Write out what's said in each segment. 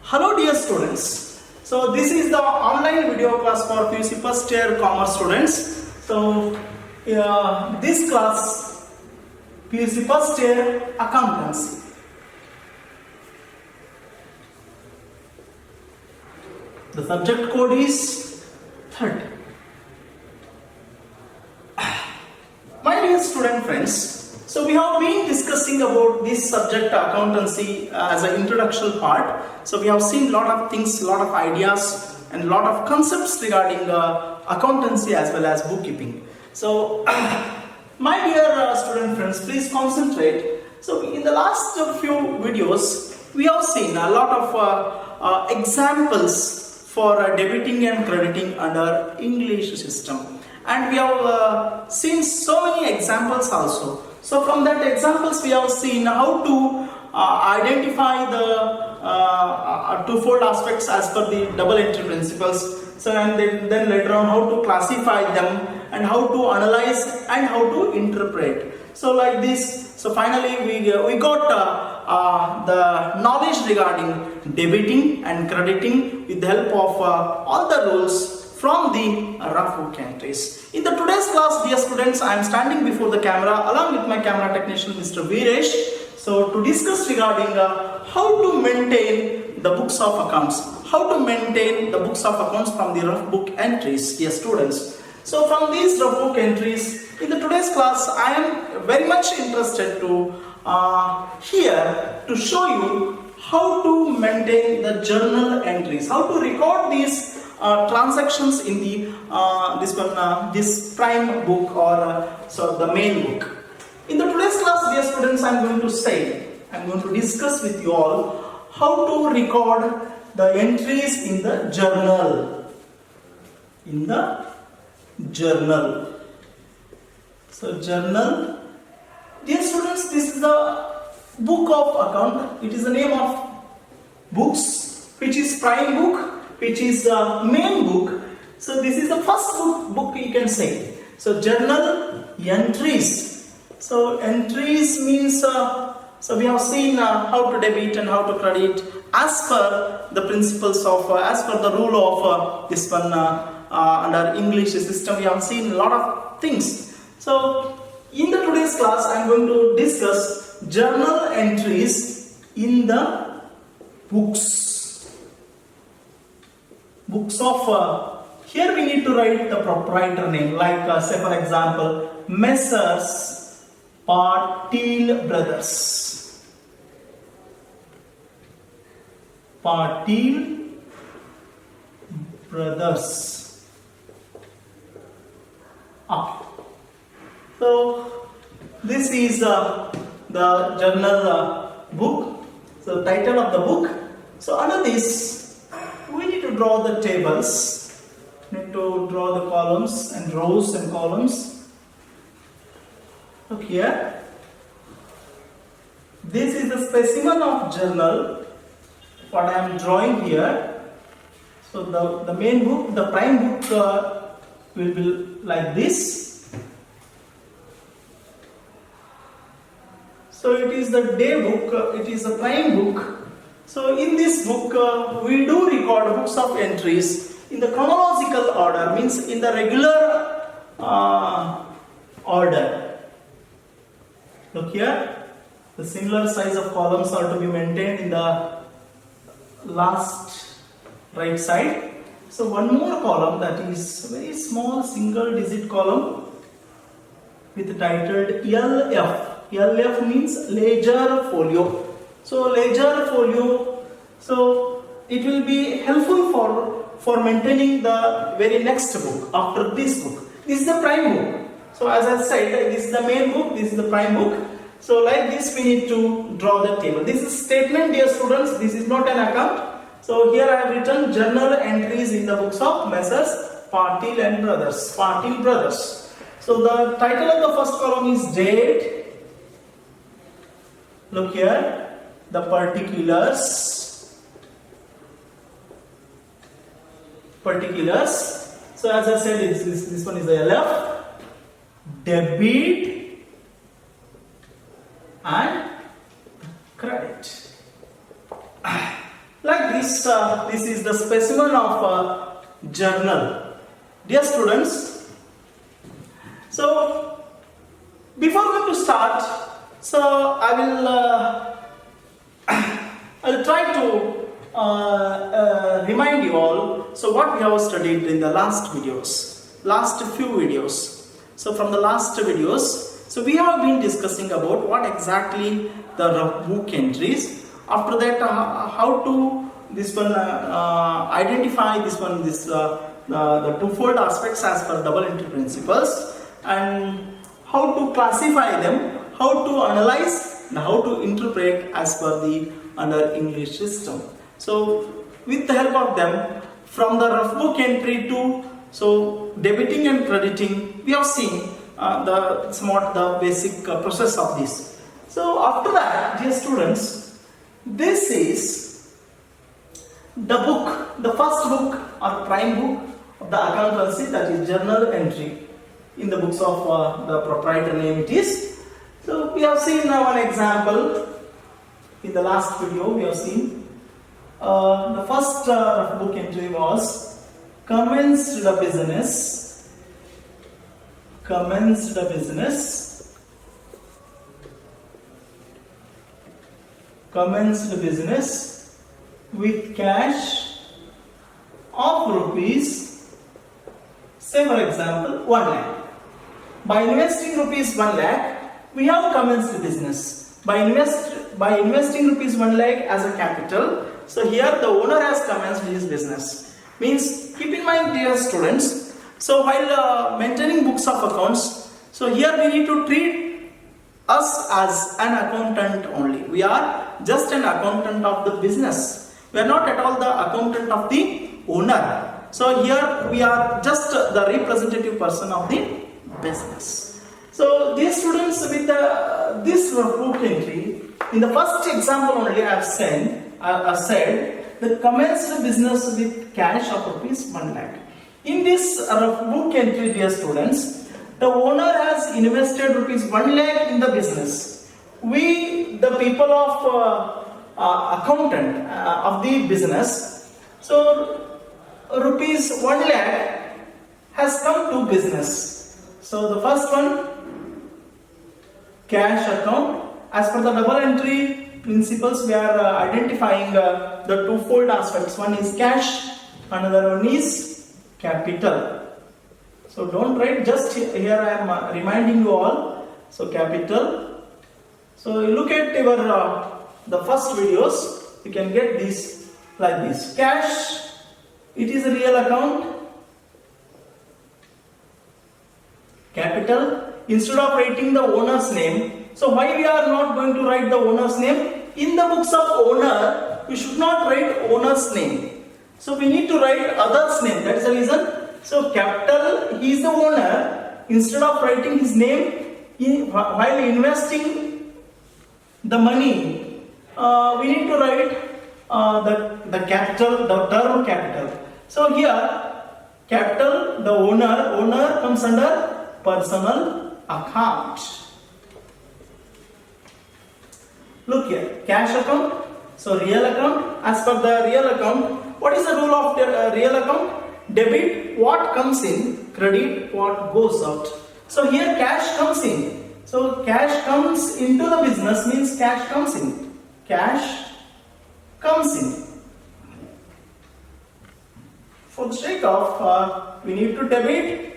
Hello dear students. So this is the online video class for PUC first year commerce students. So this class PUC first year accountancy. The subject code is 30. My dear student friends, so we have been discussing about this subject accountancy as an introduction part. So we have seen a lot of things, a lot of ideas and a lot of concepts regarding accountancy as well as bookkeeping. So my dear student friends, please concentrate. So in the last few videos, we have seen a lot of examples for debiting and crediting under English system. And we have seen so many examples also. So from that examples we have seen how to identify the twofold aspects as per the double entry principles. So and then later on how to classify them and how to analyze and how to interpret. So like this, so finally we got the knowledge regarding debiting and crediting with the help of all the rules from the rough book entries. In the today's class, dear students, I am standing before the camera along with my camera technician Mr. Veeresh. So to discuss regarding how to maintain the books of accounts, how to maintain the books of accounts from the rough book entries, dear students. So from these rough book entries, in the today's class, I am very much interested to here to show you how to maintain the journal entries, how to record these transactions in the this prime book or so the main book. In the today's class, dear students, I am going to discuss with you all how to record the entries in the journal. In the journal. So journal, dear students, this is the book of account. It is the name of books, which is prime book, which is the main book. So this is the first book you can say. So journal entries. So entries means so we have seen how to debit and how to credit as per the principles of as per the rule of this one under English system. We have seen a lot of things. So in the today's class I am going to discuss journal entries in the books of here we need to write the proprietor name, like say for example Messrs. Patil Brothers. Patil Brothers. So this is the journal book. So the title of the book. So under this we need to draw the tables. Need to draw the columns and rows and columns. Look here. This is the specimen of journal. What I am drawing here. So the main book, the prime book will be like this. So it is the day book. It is the prime book. So in this book we do record books of entries in the chronological order, means in the regular order. Look here, the similar size of columns are to be maintained in the last right side. So one more column, that is very small single digit column with titled LF. LF means ledger folio. So ledger folio, so it will be helpful for maintaining the very next book after this book. This is the prime book. So as I said, this is the main book, this is the prime book. So like this we need to draw the table. This is statement, dear students, this is not an account. So here I have written journal entries in the books of Messrs. Patil and Brothers. Patil Brothers. So the title of the first column is date. Look here, the particulars. So as I said, this one is the LF. Debit and credit. like this, this is the specimen of journal. Dear students, so before going to start, so I'll try to remind you all. So what we have studied in the last few videos. So from the last videos, so we have been discussing about what exactly the rough book entries. After that, how to identify the twofold aspects as per double entry principles, and how to classify them, how to analyze, and how to interpret as per the under English system. So with the help of them, from the rough book entry to debiting and crediting, we have seen the basic process of this. So after that, dear students, this is the book, the first book or prime book of the accountancy, that is journal entry. In the books of the proprietor name it is. So we have seen one example in the last video. We have seen the first book entry was commenced the business. Commenced the business. Commenced the business with cash of rupees, say for example 1 lakh. By investing rupees 1 lakh, we have commenced the business. By investing rupees 1 lakh as a capital, so here the owner has commenced his business. Means, keep in mind dear students, so while maintaining books of accounts, so here we need to treat us as an accountant only. We are just an accountant of the business. We are not at all the accountant of the owner. So here we are just the representative person of the business. So these students, with this book entry, in the first example only I have said that commenced business with cash of rupees 1 lakh. In this book entry, dear students, the owner has invested rupees 1 lakh in the business. We, the people of accountant of the business, so rupees 1 lakh has come to business. So the first one, cash account. As per the double entry principles, we are identifying the twofold aspects. One is cash, another one is capital. So don't write, just here I am reminding you all. So capital. So you look at your the first videos, you can get this like this. Cash, it is a real account. Capital, instead of writing the owner's name, so why we are not going to write the owner's name? In the books of owner, we should not write owner's name. So we need to write other's name. That is the reason. So capital, he is the owner. Instead of writing his name, while investing the money, we need to write the capital, the term capital. So here, capital, the owner comes under personal account. Look here, cash account, so real account. As per the real account, what is the rule of the real account? Debit what comes in, credit what goes out. So here cash comes in. So cash comes into the business means cash comes in. Cash comes in. For the sake of, we need to debit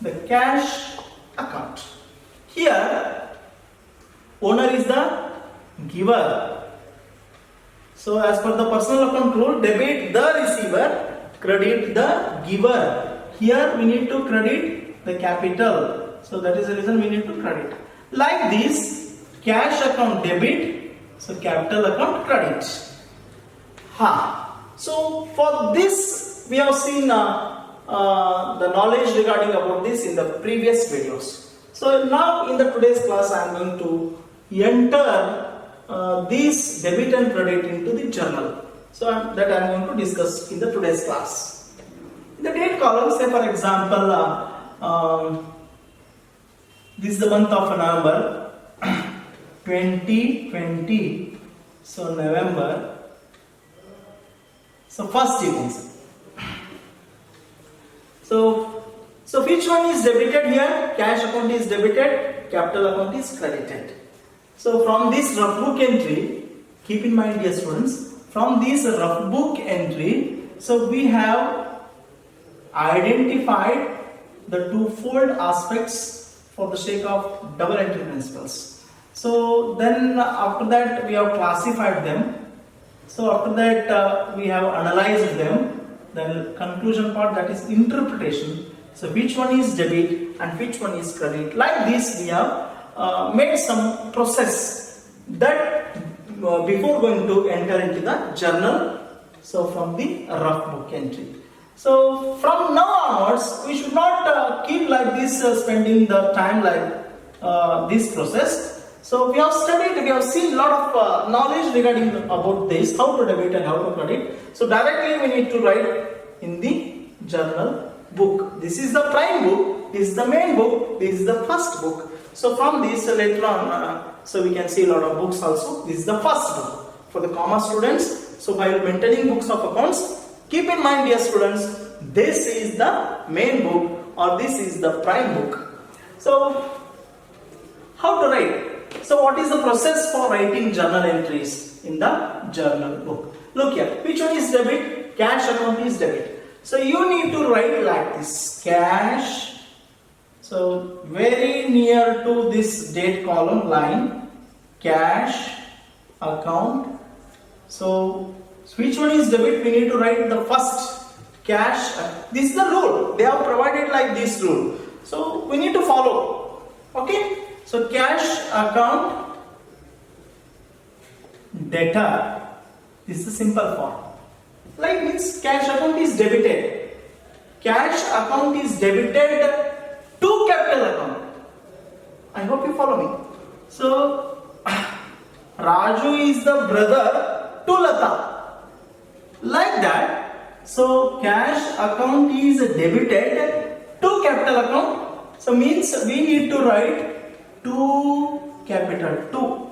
the cash account. Here, owner is the giver. So as per the personal account rule, debit the receiver, credit the giver. Here we need to credit the capital. So that is the reason we need to credit. Like this, cash account debit, so capital account credit. So for this, we have seen the knowledge regarding about this in the previous videos. So now in the today's class, I am going to enter these debit and credit into the journal. So that I am going to discuss in the today's class. In the date column, say for example, this is the month of November 2020. So November So first you can see. So which one is debited here? Cash account is debited, capital account is credited. So from this rough book entry, keep in mind dear students, from this rough book entry, so we have identified the twofold aspects for the sake of double entry principles. So then after that we have classified them. So after that we have analyzed them. Then conclusion part, that is interpretation. So which one is debit and which one is credit. Like this we have made some process that before going to enter into the journal. So from the rough book entry. So from now onwards we should not keep like this spending the time like this process. So we have studied, we have seen a lot of knowledge regarding about this, how to debit and how to credit. So directly we need to write in the journal book. This is the prime book, this is the main book, this is the first book. So from this later on, so we can see a lot of books also. This is the first book for the commerce students. So while maintaining books of accounts, keep in mind dear students, this is the main book or this is the prime book. So how to write? So what is the process for writing journal entries in the journal book? Look here, which one is debit? Cash account is debit. So you need to write like this, cash. So very near to this date column line, cash account. So which one is debit? We need to write the first, cash. This is the rule. They have provided like this rule. So we need to follow. Okay. So cash account debtor. This is the simple form. Like means cash account is debited. Cash account is debited to capital account. I hope you follow me. So Raju is the brother to Lata. Like that. So cash account is debited to capital account. So means we need to write to capital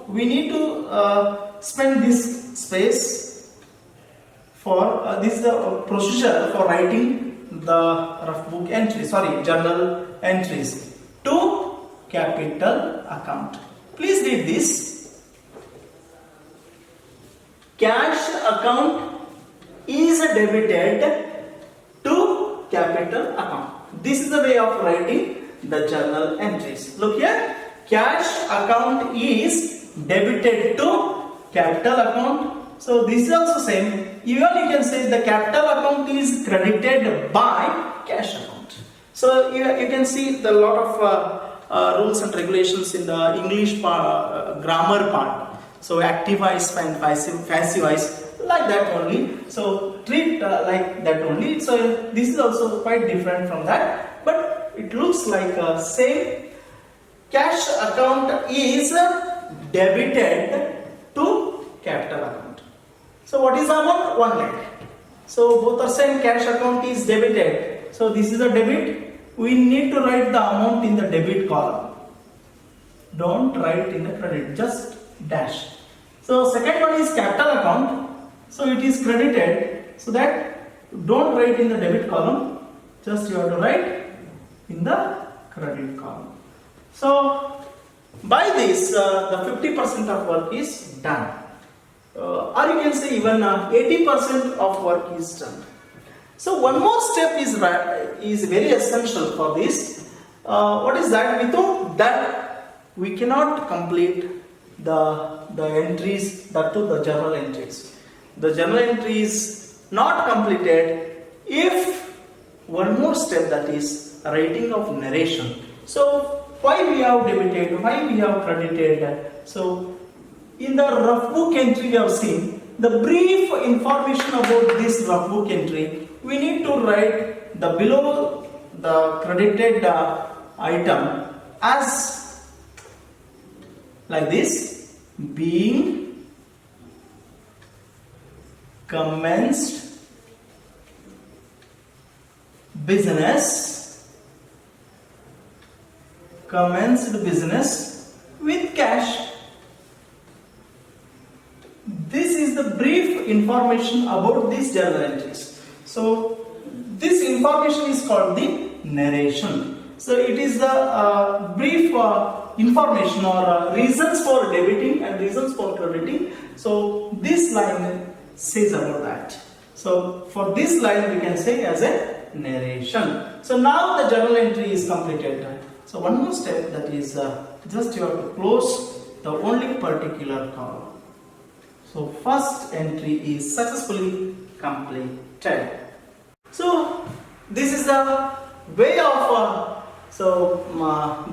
2. We need to spend this space for this is the procedure for writing the rough book entry, journal entries to capital account. Please read this. Cash account is debited to capital account. This is the way of writing the journal entries. Look here. Cash account is debited to capital account. So this is also same. Even you can say the capital account is credited by cash account. So you can see the lot of rules and regulations in the English grammar part. So active voice and passive voice, like that only. So treat like that only. So this is also quite different from that, but it looks like same. Cash account is debited to capital account. So what is the amount? 1 lakh. So both are same. Cash account is debited. So this is a debit. We need to write the amount in the debit column. Don't write in the credit. Just dash. So second one is capital account. So it is credited. So that don't write in the debit column. Just you have to write in the credit column. So by this the 50% of work is done. Or you can say even 80% of work is done. So one more step is very essential for this. What is that? Without that we cannot complete the entries, that to the journal entries. The journal entry is not completed if one more step, that is writing of narration. So why we have debited, why we have credited. So in the rough book entry we have seen the brief information about this rough book entry. We need to write the below the credited item as like this: being commenced business with cash. This is the brief information about these journal entries. So this information is called the narration. So it is the brief information or reasons for debiting and reasons for crediting. So this line says about that. So for this line we can say as a narration. So now the journal entry is completed. So one more step, that is just you have to close the only particular column. So first entry is successfully completed. So this is the way of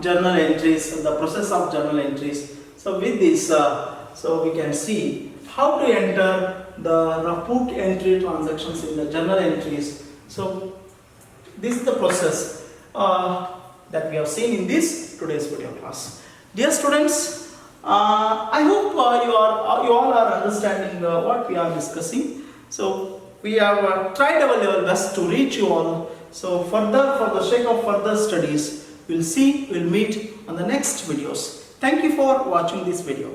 journal entries, the process of journal entries. So with this, so we can see how to enter the report entry transactions in the journal entries. So this is the process that we have seen in this today's video class. Dear students, I hope you all are understanding what we are discussing. So we have tried our level best to reach you all. So further, for the sake of further studies, we'll meet on the next videos. Thank you for watching this video.